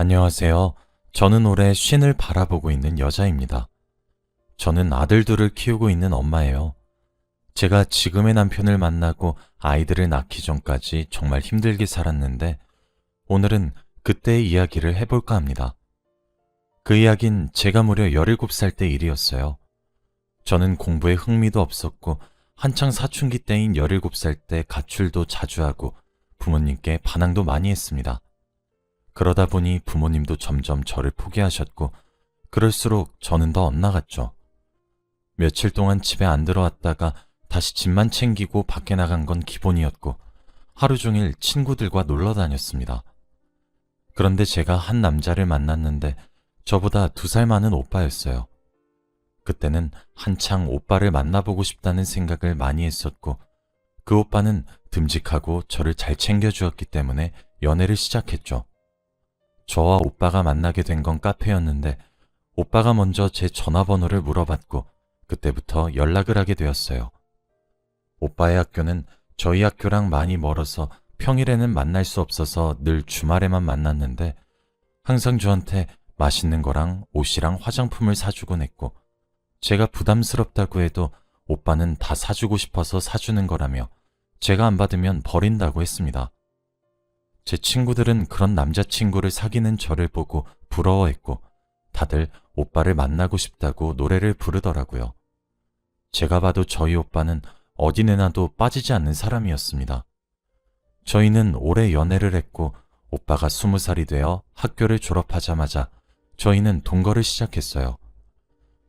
안녕하세요. 저는 올해 쉰을 바라보고 있는 여자입니다. 저는 아들 둘을 키우고 있는 엄마예요. 제가 지금의 남편을 만나고 아이들을 낳기 전까지 정말 힘들게 살았는데 오늘은 그때의 이야기를 해볼까 합니다. 그 이야기는 제가 무려 17살 때 일이었어요. 저는 공부에 흥미도 없었고 한창 사춘기 때인 17살 때 가출도 자주 하고 부모님께 반항도 많이 했습니다. 그러다 보니 부모님도 점점 저를 포기하셨고 그럴수록 저는 더 엇나갔죠. 며칠 동안 집에 안 들어왔다가 다시 집만 챙기고 밖에 나간 건 기본이었고 하루 종일 친구들과 놀러 다녔습니다. 그런데 제가 한 남자를 만났는데 저보다 2살 많은 오빠였어요. 그때는 한창 오빠를 만나보고 싶다는 생각을 많이 했었고 그 오빠는 듬직하고 저를 잘 챙겨주었기 때문에 연애를 시작했죠. 저와 오빠가 만나게 된 건 카페였는데 오빠가 먼저 제 전화번호를 물어봤고 그때부터 연락을 하게 되었어요. 오빠의 학교는 저희 학교랑 많이 멀어서 평일에는 만날 수 없어서 늘 주말에만 만났는데 항상 저한테 맛있는 거랑 옷이랑 화장품을 사주곤 했고 제가 부담스럽다고 해도 오빠는 다 사주고 싶어서 사주는 거라며 제가 안 받으면 버린다고 했습니다. 제 친구들은 그런 남자친구를 사귀는 저를 보고 부러워했고 다들 오빠를 만나고 싶다고 노래를 부르더라고요. 제가 봐도 저희 오빠는 어디 내놔도 빠지지 않는 사람이었습니다. 저희는 오래 연애를 했고 오빠가 20살이 되어 학교를 졸업하자마자 저희는 동거를 시작했어요.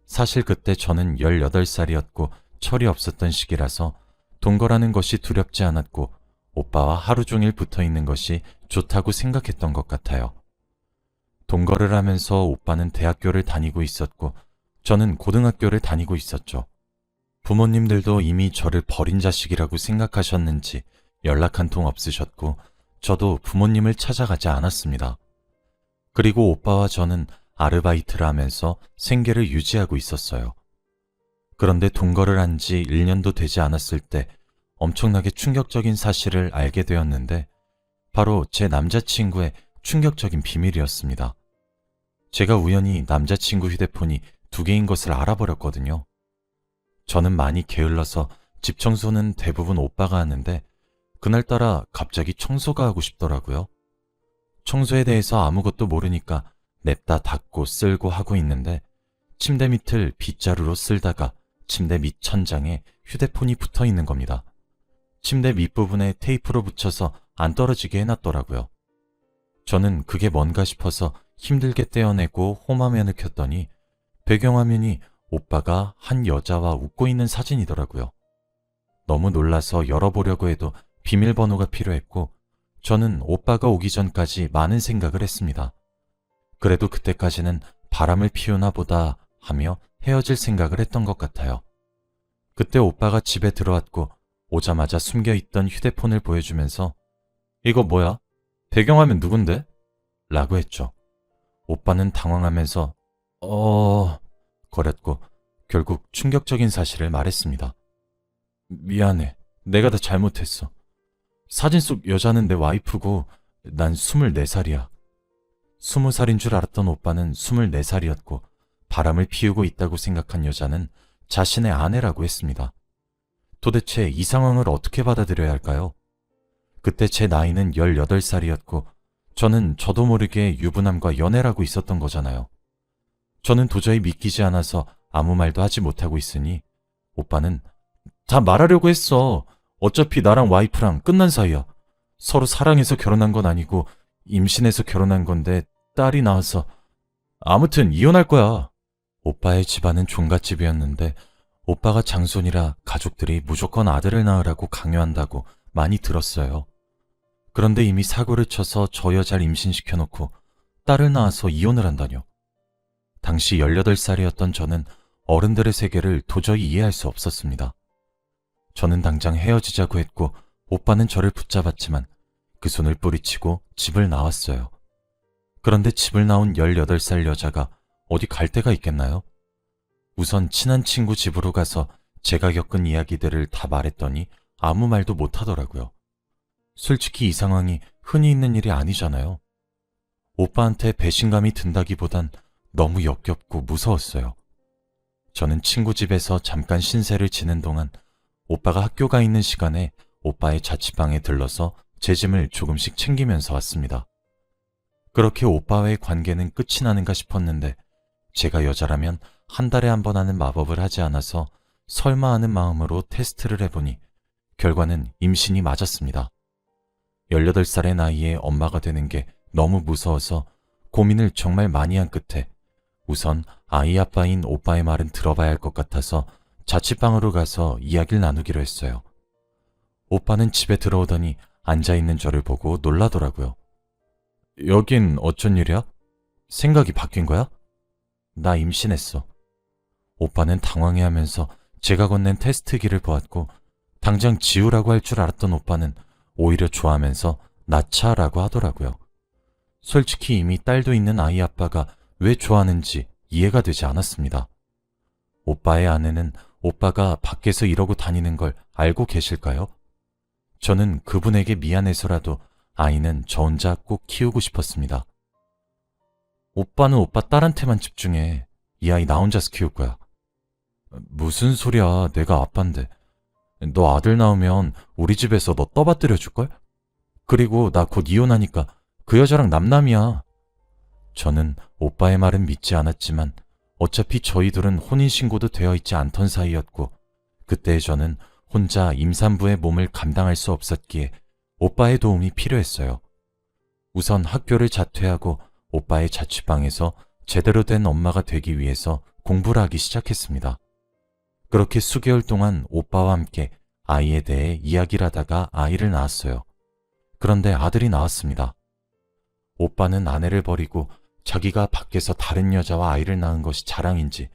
사실 그때 저는 18살이었고 철이 없었던 시기라서 동거라는 것이 두렵지 않았고 오빠와 하루 종일 붙어 있는 것이 좋다고 생각했던 것 같아요. 동거를 하면서 오빠는 대학교를 다니고 있었고 저는 고등학교를 다니고 있었죠. 부모님들도 이미 저를 버린 자식이라고 생각하셨는지 연락 한 통 없으셨고 저도 부모님을 찾아가지 않았습니다. 그리고 오빠와 저는 아르바이트를 하면서 생계를 유지하고 있었어요. 그런데 동거를 한 지 1년도 되지 않았을 때 엄청나게 충격적인 사실을 알게 되었는데 바로 제 남자친구의 충격적인 비밀이었습니다. 제가 우연히 남자친구 휴대폰이 2개인 것을 알아버렸거든요. 저는 많이 게을러서 집 청소는 대부분 오빠가 하는데 그날따라 갑자기 청소가 하고 싶더라고요. 청소에 대해서 아무것도 모르니까 냅다 닦고 쓸고 하고 있는데 침대 밑을 빗자루로 쓸다가 침대 밑 천장에 휴대폰이 붙어 있는 겁니다. 침대 밑부분에 테이프로 붙여서 안 떨어지게 해놨더라고요. 저는 그게 뭔가 싶어서 힘들게 떼어내고 홈화면을 켰더니 배경화면이 오빠가 한 여자와 웃고 있는 사진이더라고요. 너무 놀라서 열어보려고 해도 비밀번호가 필요했고 저는 오빠가 오기 전까지 많은 생각을 했습니다. 그래도 그때까지는 바람을 피우나 보다 하며 헤어질 생각을 했던 것 같아요. 그때 오빠가 집에 들어왔고 오자마자 숨겨있던 휴대폰을 보여주면서 이거 뭐야? 배경화면 누군데? 라고 했죠. 오빠는 당황하면서 거렸고 결국 충격적인 사실을 말했습니다. 미안해. 내가 다 잘못했어. 사진 속 여자는 내 와이프고 난 24살이야. 20살인 줄 알았던 오빠는 24살이었고 바람을 피우고 있다고 생각한 여자는 자신의 아내라고 했습니다. 도대체 이 상황을 어떻게 받아들여야 할까요? 그때 제 나이는 18살이었고 저는 저도 모르게 유부남과 연애를 하고 있었던 거잖아요. 저는 도저히 믿기지 않아서 아무 말도 하지 못하고 있으니 오빠는 다 말하려고 했어. 어차피 나랑 와이프랑 끝난 사이야. 서로 사랑해서 결혼한 건 아니고 임신해서 결혼한 건데 딸이 나와서 아무튼 이혼할 거야. 오빠의 집안은 종갓집이었는데 오빠가 장손이라 가족들이 무조건 아들을 낳으라고 강요한다고 많이 들었어요. 그런데 이미 사고를 쳐서 저 여자를 임신시켜놓고 딸을 낳아서 이혼을 한다뇨. 당시 18살이었던 저는 어른들의 세계를 도저히 이해할 수 없었습니다. 저는 당장 헤어지자고 했고 오빠는 저를 붙잡았지만 그 손을 뿌리치고 집을 나왔어요. 그런데 집을 나온 18살 여자가 어디 갈 데가 있겠나요? 우선 친한 친구 집으로 가서 제가 겪은 이야기들을 다 말했더니 아무 말도 못 하더라고요. 솔직히 이 상황이 흔히 있는 일이 아니잖아요. 오빠한테 배신감이 든다기보단 너무 역겹고 무서웠어요. 저는 친구 집에서 잠깐 신세를 지는 동안 오빠가 학교 가 있는 시간에 오빠의 자취방에 들러서 제 짐을 조금씩 챙기면서 왔습니다. 그렇게 오빠와의 관계는 끝이 나는가 싶었는데 제가 여자라면 한 달에 한 번 하는 마법을 하지 않아서 설마 하는 마음으로 테스트를 해보니 결과는 임신이 맞았습니다. 18살의 나이에 엄마가 되는 게 너무 무서워서 고민을 정말 많이 한 끝에 우선 아이 아빠인 오빠의 말은 들어봐야 할 것 같아서 자취방으로 가서 이야기를 나누기로 했어요. 오빠는 집에 들어오더니 앉아있는 저를 보고 놀라더라고요. 여긴 어쩐 일이야? 생각이 바뀐 거야? 나 임신했어. 오빠는 당황해하면서 제가 건넨 테스트기를 보았고 당장 지우라고 할 줄 알았던 오빠는 오히려 좋아하면서 낳자라고 하더라고요. 솔직히 이미 딸도 있는 아이 아빠가 왜 좋아하는지 이해가 되지 않았습니다. 오빠의 아내는 오빠가 밖에서 이러고 다니는 걸 알고 계실까요? 저는 그분에게 미안해서라도 아이는 저 혼자 꼭 키우고 싶었습니다. 오빠는 오빠 딸한테만 집중해. 이 아이 나 혼자서 키울 거야. 무슨 소리야. 내가 아빠인데. 너 아들 나오면 우리 집에서 너 떠받들여 줄걸? 그리고 나 곧 이혼하니까 그 여자랑 남남이야. 저는 오빠의 말은 믿지 않았지만 어차피 저희들은 혼인신고도 되어 있지 않던 사이였고 그때 저는 혼자 임산부의 몸을 감당할 수 없었기에 오빠의 도움이 필요했어요. 우선 학교를 자퇴하고 오빠의 자취방에서 제대로 된 엄마가 되기 위해서 공부를 하기 시작했습니다. 그렇게 수개월 동안 오빠와 함께 아이에 대해 이야기를 하다가 아이를 낳았어요. 그런데 아들이 나왔습니다. 오빠는 아내를 버리고 자기가 밖에서 다른 여자와 아이를 낳은 것이 자랑인지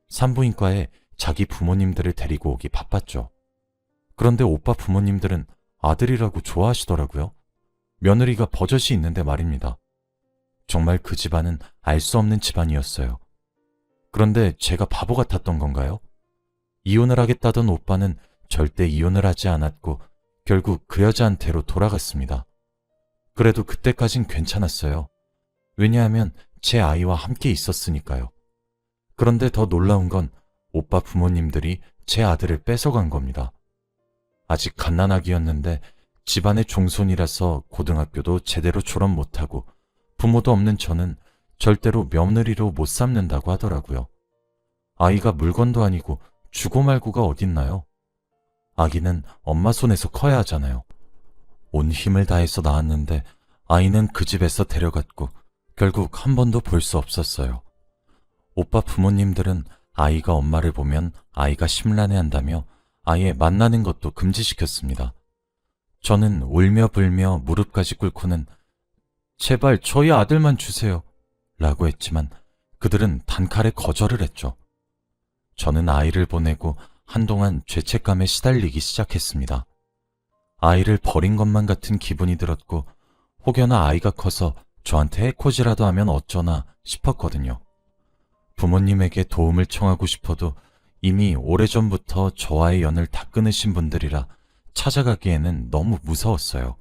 산부인과에 자기 부모님들을 데리고 오기 바빴죠. 그런데 오빠 부모님들은 아들이라고 좋아하시더라고요. 며느리가 버젓이 있는데 말입니다. 정말 그 집안은 알 수 없는 집안이었어요. 그런데 제가 바보 같았던 건가요? 이혼을 하겠다던 오빠는 절대 이혼을 하지 않았고 결국 그 여자한테로 돌아갔습니다. 그래도 그때까진 괜찮았어요. 왜냐하면 제 아이와 함께 있었으니까요. 그런데 더 놀라운 건 오빠 부모님들이 제 아들을 뺏어간 겁니다. 아직 갓난아기였는데 집안의 종손이라서 고등학교도 제대로 졸업 못하고 부모도 없는 저는 절대로 며느리로 못 삼는다고 하더라고요. 아이가 물건도 아니고 주고 말고가 어딨나요? 아기는 엄마 손에서 커야 하잖아요. 온 힘을 다해서 낳았는데 아이는 그 집에서 데려갔고 결국 한 번도 볼 수 없었어요. 오빠 부모님들은 아이가 엄마를 보면 아이가 심란해한다며 아예 만나는 것도 금지시켰습니다. 저는 울며 불며 무릎까지 꿇고는 제발 저희 아들만 주세요 라고 했지만 그들은 단칼에 거절을 했죠. 저는 아이를 보내고 한동안 죄책감에 시달리기 시작했습니다. 아이를 버린 것만 같은 기분이 들었고 혹여나 아이가 커서 저한테 해코지라도 하면 어쩌나 싶었거든요. 부모님에게 도움을 청하고 싶어도 이미 오래전부터 저와의 연을 다 끊으신 분들이라 찾아가기에는 너무 무서웠어요.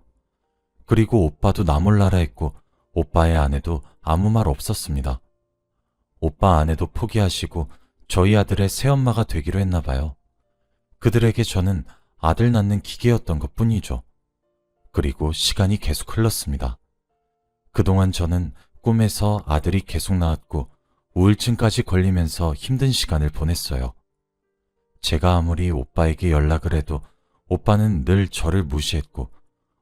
그리고 오빠도 나 몰라라 했고 오빠의 아내도 아무 말 없었습니다. 오빠 아내도 포기하시고 저희 아들의 새엄마가 되기로 했나 봐요. 그들에게 저는 아들 낳는 기계였던 것 뿐이죠. 그리고 시간이 계속 흘렀습니다. 그동안 저는 꿈에서 아들이 계속 나왔고 우울증까지 걸리면서 힘든 시간을 보냈어요. 제가 아무리 오빠에게 연락을 해도 오빠는 늘 저를 무시했고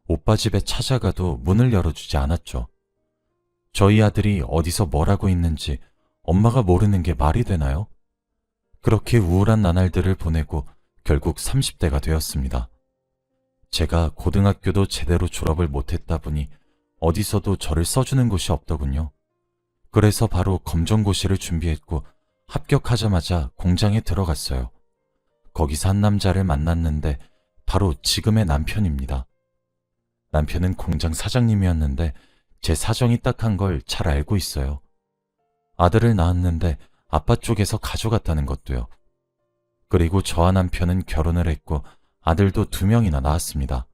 오빠 집에 찾아가도 문을 열어주지 않았죠. 저희 아들이 어디서 뭘 하고 있는지 엄마가 모르는 게 말이 되나요? 그렇게 우울한 나날들을 보내고 결국 30대가 되었습니다. 제가 고등학교도 제대로 졸업을 못했다 보니 어디서도 저를 써주는 곳이 없더군요. 그래서 바로 검정고시를 준비했고 합격하자마자 공장에 들어갔어요. 거기서 한 남자를 만났는데 바로 지금의 남편입니다. 남편은 공장 사장님이었는데 제 사정이 딱한 걸 잘 알고 있어요. 아들을 낳았는데 아빠 쪽에서 가져갔다는 것도요. 그리고 저와 남편은 결혼을 했고 아들도 2명이나 낳았습니다.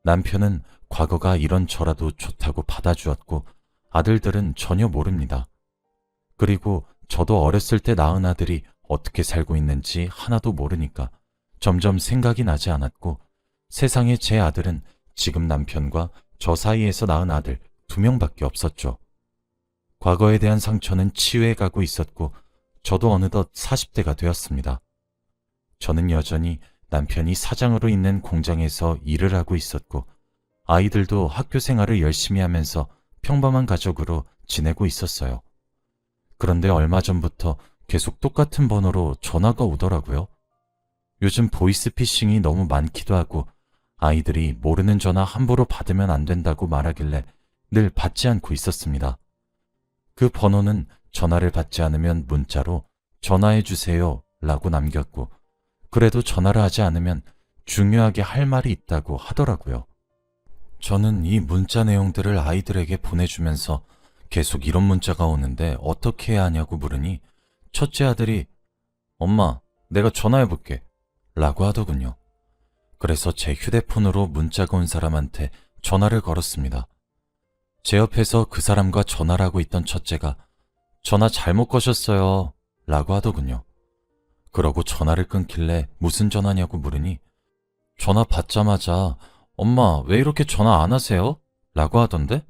남편은 과거가 이런저라도 좋다고 받아주었고 아들들은 전혀 모릅니다. 그리고 저도 어렸을 때 낳은 아들이 어떻게 살고 있는지 하나도 모르니까 점점 생각이 나지 않았고 세상에 제 아들은 지금 남편과 저 사이에서 낳은 아들 2명밖에 없었죠. 과거에 대한 상처는 치유해 가고 있었고 저도 어느덧 40대가 되었습니다. 저는 여전히 남편이 사장으로 있는 공장에서 일을 하고 있었고 아이들도 학교 생활을 열심히 하면서 평범한 가족으로 지내고 있었어요. 그런데 얼마 전부터 계속 똑같은 번호로 전화가 오더라고요. 요즘 보이스피싱이 너무 많기도 하고 아이들이 모르는 전화 함부로 받으면 안 된다고 말하길래 늘 받지 않고 있었습니다. 그 번호는 전화를 받지 않으면 문자로 전화해 주세요 라고 남겼고 그래도 전화를 하지 않으면 중요하게 할 말이 있다고 하더라고요. 저는 이 문자 내용들을 아이들에게 보내주면서 계속 이런 문자가 오는데 어떻게 해야 하냐고 물으니 첫째 아들이 엄마, 내가 전화해볼게 라고 하더군요. 그래서 제 휴대폰으로 문자가 온 사람한테 전화를 걸었습니다. 제 옆에서 그 사람과 전화를 하고 있던 첫째가 전화 잘못 거셨어요 라고 하더군요. 그러고 전화를 끊길래 무슨 전화냐고 물으니 전화 받자마자 엄마 왜 이렇게 전화 안 하세요? 라고 하던데?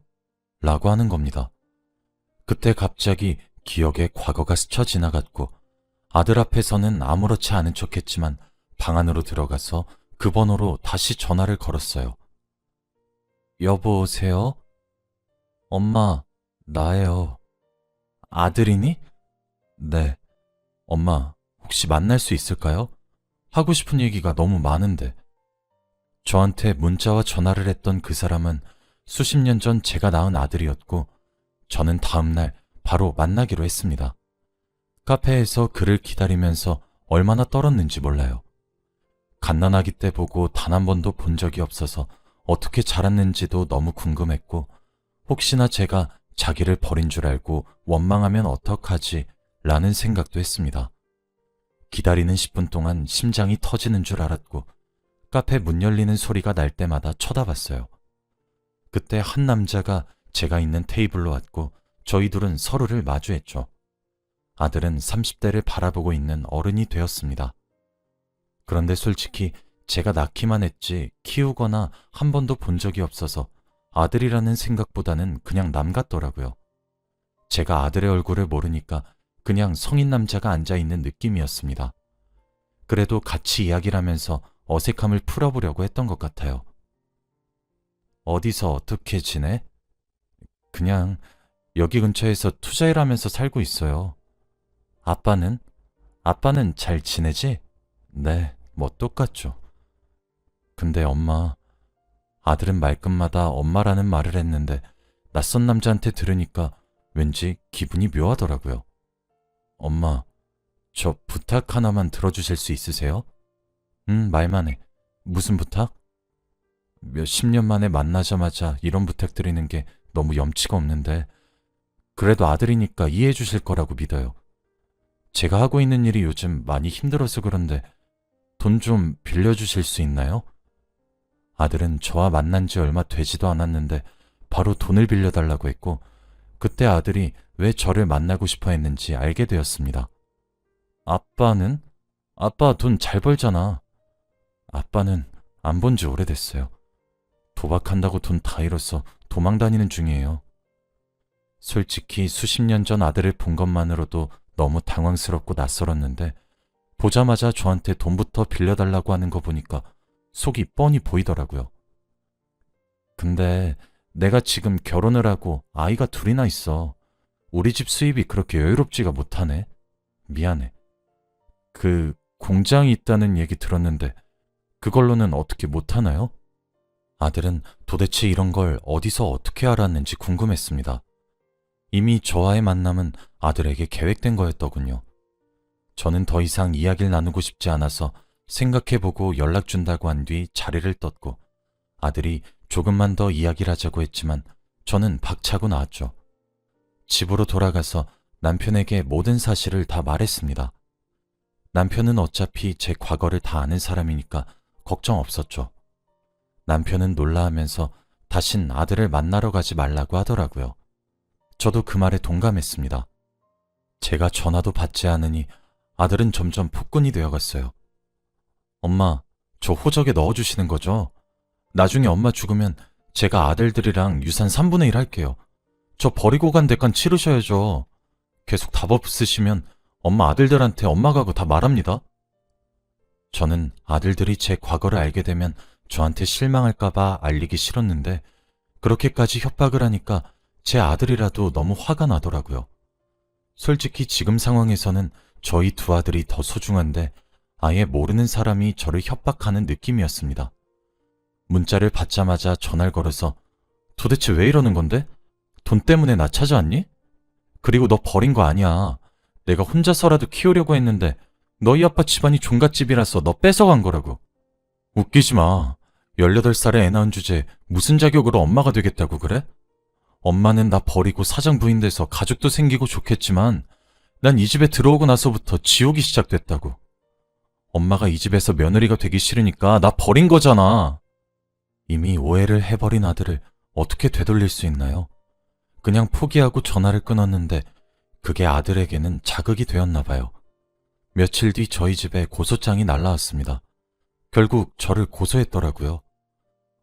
라고 하는 겁니다. 그때 갑자기 기억에 과거가 스쳐 지나갔고 아들 앞에서는 아무렇지 않은 척했지만 방 안으로 들어가서 그 번호로 다시 전화를 걸었어요. 여보세요? 엄마, 나예요. 아들이니? 네. 엄마, 혹시 만날 수 있을까요? 하고 싶은 얘기가 너무 많은데. 저한테 문자와 전화를 했던 그 사람은 수십 년 전 제가 낳은 아들이었고 저는 다음 날 바로 만나기로 했습니다. 카페에서 그를 기다리면서 얼마나 떨었는지 몰라요. 갓난아기 때 보고 단 한 번도 본 적이 없어서 어떻게 자랐는지도 너무 궁금했고 혹시나 제가 자기를 버린 줄 알고 원망하면 어떡하지 라는 생각도 했습니다. 기다리는 10분 동안 심장이 터지는 줄 알았고 카페 문 열리는 소리가 날 때마다 쳐다봤어요. 그때 한 남자가 제가 있는 테이블로 왔고 저희 둘은 서로를 마주했죠. 아들은 30대를 바라보고 있는 어른이 되었습니다. 그런데 솔직히 제가 낳기만 했지 키우거나 한 번도 본 적이 없어서 아들이라는 생각보다는 그냥 남 같더라고요. 제가 아들의 얼굴을 모르니까 그냥 성인 남자가 앉아있는 느낌이었습니다. 그래도 같이 이야기를 하면서 어색함을 풀어보려고 했던 것 같아요. 어디서 어떻게 지내? 그냥 여기 근처에서 투자일하면서 살고 있어요. 아빠는? 아빠는 잘 지내지? 네, 뭐 똑같죠. 근데 엄마, 아들은 말끝마다 엄마라는 말을 했는데 낯선 남자한테 들으니까 왠지 기분이 묘하더라고요. 엄마, 저 부탁 하나만 들어주실 수 있으세요? 말만 해. 무슨 부탁? 몇십 년 만에 만나자마자 이런 부탁드리는 게 너무 염치가 없는데 그래도 아들이니까 이해해 주실 거라고 믿어요. 제가 하고 있는 일이 요즘 많이 힘들어서 그런데 돈 좀 빌려주실 수 있나요? 아들은 저와 만난 지 얼마 되지도 않았는데 바로 돈을 빌려달라고 했고 그때 아들이 왜 저를 만나고 싶어 했는지 알게 되었습니다. 아빠는? 아빠 돈 잘 벌잖아. 아빠는 안 본 지 오래됐어요. 도박한다고 돈 다 잃어서 도망 다니는 중이에요. 솔직히 수십 년 전 아들을 본 것만으로도 너무 당황스럽고 낯설었는데 보자마자 저한테 돈부터 빌려달라고 하는 거 보니까 속이 뻔히 보이더라고요. 근데 내가 지금 결혼을 하고 아이가 둘이나 있어. 우리 집 수입이 그렇게 여유롭지가 못하네. 미안해. 그 공장이 있다는 얘기 들었는데 그걸로는 어떻게 못하나요? 아들은 도대체 이런 걸 어디서 어떻게 알았는지 궁금했습니다. 이미 저와의 만남은 아들에게 계획된 거였더군요. 저는 더 이상 이야기를 나누고 싶지 않아서 생각해보고 연락 준다고 한 뒤 자리를 떴고 아들이 조금만 더 이야기를 하자고 했지만 저는 박차고 나왔죠. 집으로 돌아가서 남편에게 모든 사실을 다 말했습니다. 남편은 어차피 제 과거를 다 아는 사람이니까 걱정 없었죠. 남편은 놀라하면서 다신 아들을 만나러 가지 말라고 하더라고요. 저도 그 말에 동감했습니다. 제가 전화도 받지 않으니 아들은 점점 폭군이 되어갔어요. 엄마, 저 호적에 넣어주시는 거죠? 나중에 엄마 죽으면 제가 아들들이랑 유산 3분의 1 할게요. 저 버리고 간 대간 치르셔야죠. 계속 답 없으시면 엄마 아들들한테 엄마 가고 다 말합니다. 저는 아들들이 제 과거를 알게 되면 저한테 실망할까봐 알리기 싫었는데 그렇게까지 협박을 하니까 제 아들이라도 너무 화가 나더라고요. 솔직히 지금 상황에서는 저희 두 아들이 더 소중한데 아예 모르는 사람이 저를 협박하는 느낌이었습니다. 문자를 받자마자 전화를 걸어서 도대체 왜 이러는 건데? 돈 때문에 나 찾아왔니? 그리고 너 버린 거 아니야. 내가 혼자서라도 키우려고 했는데 너희 아빠 집안이 종갓집이라서 너 뺏어간 거라고. 웃기지 마. 18살에 애 낳은 주제에 무슨 자격으로 엄마가 되겠다고 그래? 엄마는 나 버리고 사장 부인 돼서 가족도 생기고 좋겠지만 난 이 집에 들어오고 나서부터 지옥이 시작됐다고. 엄마가 이 집에서 며느리가 되기 싫으니까 나 버린 거잖아. 이미 오해를 해버린 아들을 어떻게 되돌릴 수 있나요? 그냥 포기하고 전화를 끊었는데 그게 아들에게는 자극이 되었나 봐요. 며칠 뒤 저희 집에 고소장이 날라왔습니다. 결국 저를 고소했더라고요.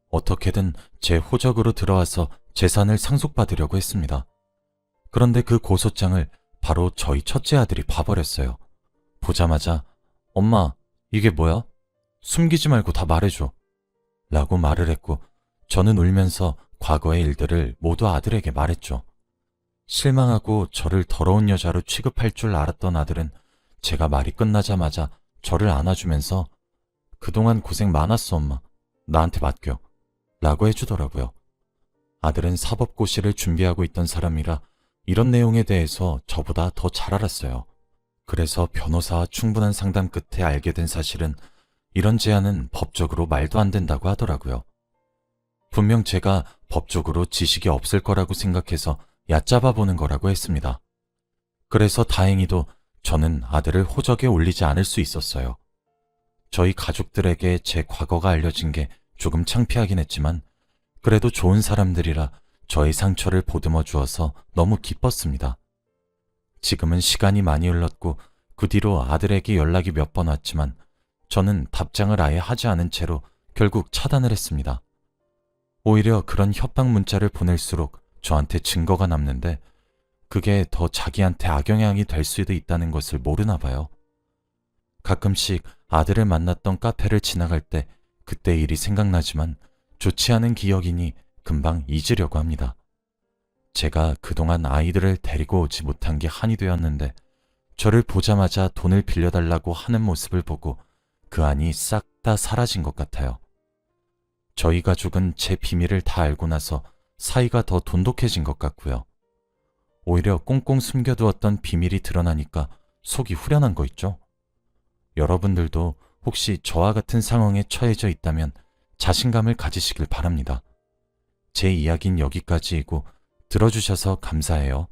어떻게든 제 호적으로 들어와서 재산을 상속받으려고 했습니다. 그런데 그 고소장을 바로 저희 첫째 아들이 봐버렸어요. 보자마자 엄마, 이게 뭐야? 숨기지 말고 다 말해줘. 라고 말을 했고 저는 울면서 과거의 일들을 모두 아들에게 말했죠. 실망하고 저를 더러운 여자로 취급할 줄 알았던 아들은 제가 말이 끝나자마자 저를 안아주면서 그동안 고생 많았어 엄마. 나한테 맡겨. 라고 해주더라고요. 아들은 사법고시를 준비하고 있던 사람이라 이런 내용에 대해서 저보다 더 잘 알았어요. 그래서 변호사와 충분한 상담 끝에 알게 된 사실은 이런 제안은 법적으로 말도 안 된다고 하더라고요. 분명 제가 법적으로 지식이 없을 거라고 생각해서 얕잡아 보는 거라고 했습니다. 그래서 다행히도 저는 아들을 호적에 올리지 않을 수 있었어요. 저희 가족들에게 제 과거가 알려진 게 조금 창피하긴 했지만 그래도 좋은 사람들이라 저의 상처를 보듬어 주어서 너무 기뻤습니다. 지금은 시간이 많이 흘렀고 그 뒤로 아들에게 연락이 몇 번 왔지만 저는 답장을 아예 하지 않은 채로 결국 차단을 했습니다. 오히려 그런 협박 문자를 보낼수록 저한테 증거가 남는데 그게 더 자기한테 악영향이 될 수도 있다는 것을 모르나 봐요. 가끔씩 아들을 만났던 카페를 지나갈 때 그때 일이 생각나지만 좋지 않은 기억이니 금방 잊으려고 합니다. 제가 그동안 아이들을 데리고 오지 못한 게 한이 되었는데 저를 보자마자 돈을 빌려달라고 하는 모습을 보고 그 안이 싹 다 사라진 것 같아요. 저희 가족은 제 비밀을 다 알고 나서 사이가 더 돈독해진 것 같고요. 오히려 꽁꽁 숨겨두었던 비밀이 드러나니까 속이 후련한 거 있죠? 여러분들도 혹시 저와 같은 상황에 처해져 있다면 자신감을 가지시길 바랍니다. 제 이야기는 여기까지이고 들어주셔서 감사해요.